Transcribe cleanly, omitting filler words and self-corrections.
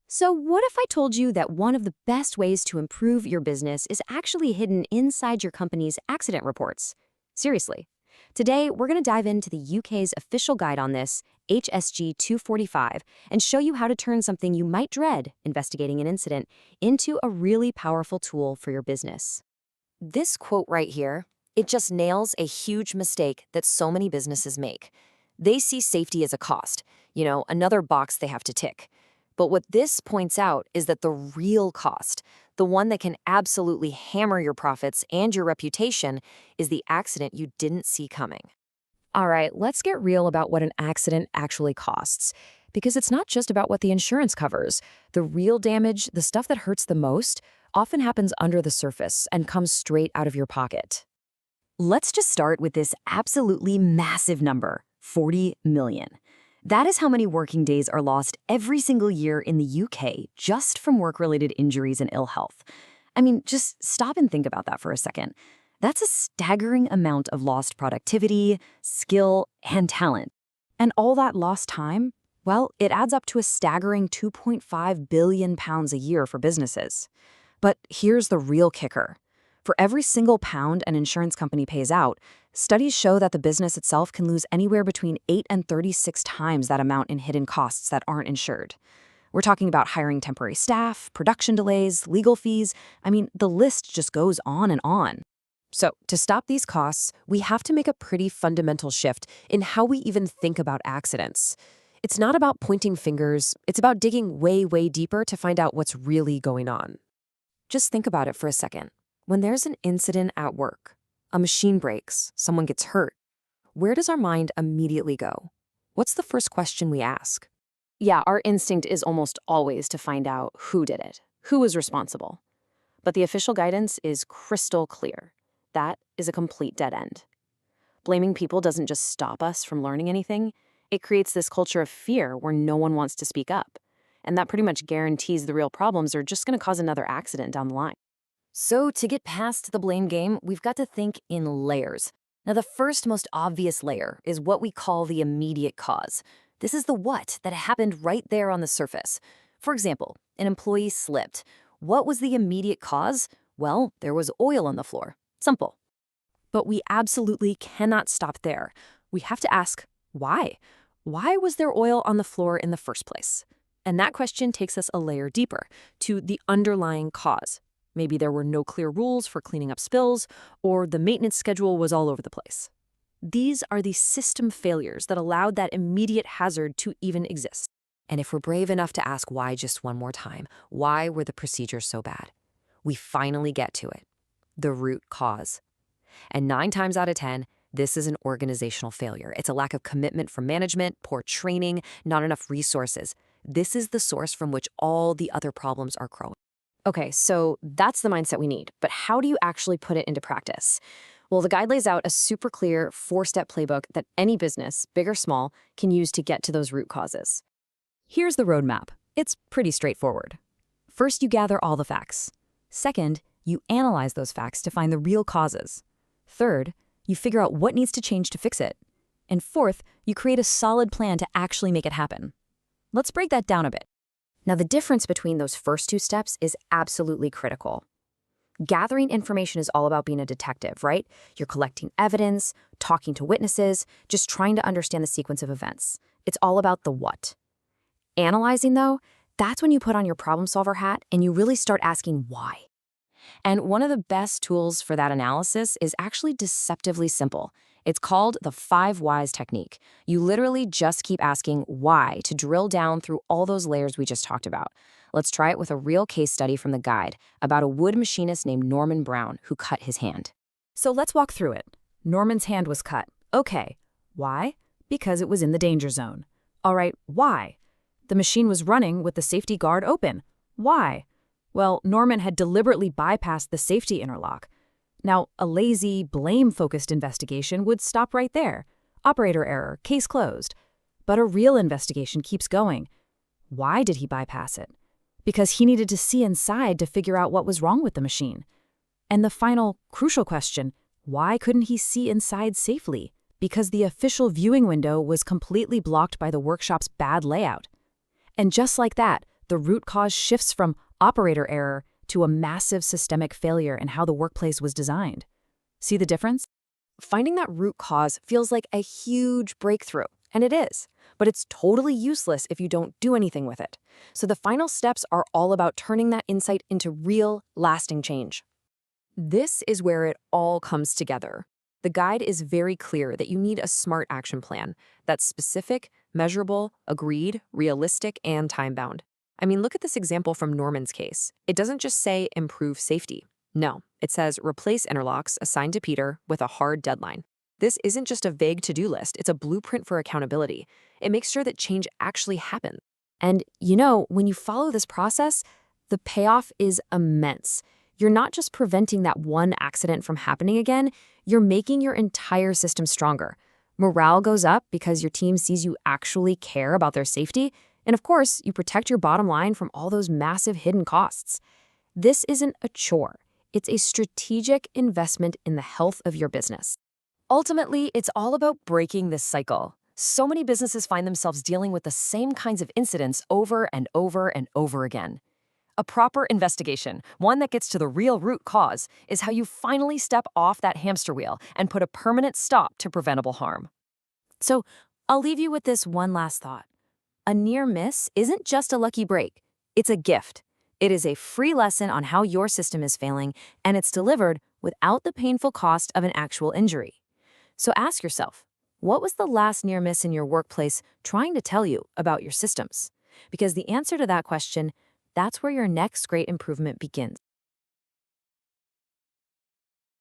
So what if I told you that one of the best ways to improve your business is actually hidden inside your company's accident reports? Seriously. Today, we're going to dive into the UK's official guide on this, HSG 245, and show you how to turn something you might dread, investigating an incident, into a really powerful tool for your business. This quote right here, it just nails a huge mistake that so many businesses make. They see safety as a cost, another box they have to tick. But what this points out is that the real cost, the one that can absolutely hammer your profits and your reputation, is the accident you didn't see coming. All right, let's get real about what an accident actually costs. Because it's not just about what the insurance covers. The real damage, the stuff that hurts the most, often happens under the surface and comes straight out of your pocket. Let's just start with this absolutely massive number, 40 million. That is how many working days are lost every single year in the UK just from work-related injuries and ill health. I mean, just stop and think about that for a second. That's a staggering amount of lost productivity, skill, and talent. And all that lost time, well, it adds up to a staggering £2.5 billion a year for businesses. But here's the real kicker. For every single pound an insurance company pays out, studies show that the business itself can lose anywhere between 8 and 36 times that amount in hidden costs that aren't insured. We're talking about hiring temporary staff, production delays, legal fees. I mean, the list just goes on and on. So, to stop these costs, we have to make a pretty fundamental shift in how we even think about accidents. It's not about pointing fingers, it's about digging way, way deeper to find out what's really going on. Just think about it for a second. When there's an incident at work, a machine breaks, someone gets hurt, where does our mind immediately go? What's the first question we ask? Yeah, our instinct is almost always to find out who did it, who is responsible. But the official guidance is crystal clear. That is a complete dead end. Blaming people doesn't just stop us from learning anything, it creates this culture of fear where no one wants to speak up. And that pretty much guarantees the real problems are just going to cause another accident down the line. So to get past the blame game, we've got to think in layers. Now, the first most obvious layer is what we call the immediate cause. This is the what that happened right there on the surface. For example, an employee slipped. What was the immediate cause? Well, there was oil on the floor. Simple. But we absolutely cannot stop there. We have to ask, why? Why was there oil on the floor in the first place? And that question takes us a layer deeper, to the underlying cause. Maybe there were no clear rules for cleaning up spills, or the maintenance schedule was all over the place. These are the system failures that allowed that immediate hazard to even exist. And if we're brave enough to ask why just one more time, why were the procedures so bad? We finally get to it, the root cause. And 9 times out of 10, this is an organizational failure. It's a lack of commitment from management, poor training, not enough resources. This is the source from which all the other problems are growing. Okay, so that's the mindset we need, but how do you actually put it into practice? Well, the guide lays out a super clear 4-step playbook that any business, big or small, can use to get to those root causes. Here's the roadmap. It's pretty straightforward. First, you gather all the facts. Second, you analyze those facts to find the real causes. Third, you figure out what needs to change to fix it. And fourth, you create a solid plan to actually make it happen. Let's break that down a bit. Now, the difference between those first 2 steps is absolutely critical. Gathering information is all about being a detective, right? You're collecting evidence, talking to witnesses, just trying to understand the sequence of events. It's all about the what. Analyzing, though, that's when you put on your problem solver hat and you really start asking why. And one of the best tools for that analysis is actually deceptively simple. It's called the 5 whys technique. You literally just keep asking why to drill down through all those layers we just talked about. Let's try it with a real case study from the guide about a wood machinist named Norman Brown who cut his hand. So let's walk through it. Norman's hand was cut. Okay. Why? Because it was in the danger zone. All right, why? The machine was running with the safety guard open. Why? Well, Norman had deliberately bypassed the safety interlock. Now, a lazy, blame-focused investigation would stop right there. Operator error, case closed. But a real investigation keeps going. Why did he bypass it? Because he needed to see inside to figure out what was wrong with the machine. And the final, crucial question, why couldn't he see inside safely? Because the official viewing window was completely blocked by the workshop's bad layout. And just like that, The root cause shifts from operator error to a massive systemic failure in how the workplace was designed. See the difference? Finding that root cause feels like a huge breakthrough, and it is, but it's totally useless if you don't do anything with it. So the final steps are all about turning that insight into real, lasting change. This is where it all comes together. The guide is very clear that you need a SMART action plan that's specific, measurable, agreed, realistic, and time-bound. I mean, look at this example from Norman's case. It doesn't just say improve safety. No, it says replace interlocks assigned to Peter with a hard deadline. This isn't just a vague to-do list, it's a blueprint for accountability. It makes sure that change actually happens. And when you follow this process, the payoff is immense. You're not just preventing that one accident from happening again, you're making your entire system stronger. Morale goes up because your team sees you actually care about their safety, and of course, you protect your bottom line from all those massive hidden costs. This isn't a chore. It's a strategic investment in the health of your business. Ultimately, it's all about breaking this cycle. So many businesses find themselves dealing with the same kinds of incidents over and over and over again. A proper investigation, one that gets to the real root cause, is how you finally step off that hamster wheel and put a permanent stop to preventable harm. So, I'll leave you with this one last thought. A near miss isn't just a lucky break, it's a gift. It is a free lesson on how your system is failing, and it's delivered without the painful cost of an actual injury. So ask yourself, what was the last near miss in your workplace trying to tell you about your systems? Because the answer to that question, that's where your next great improvement begins.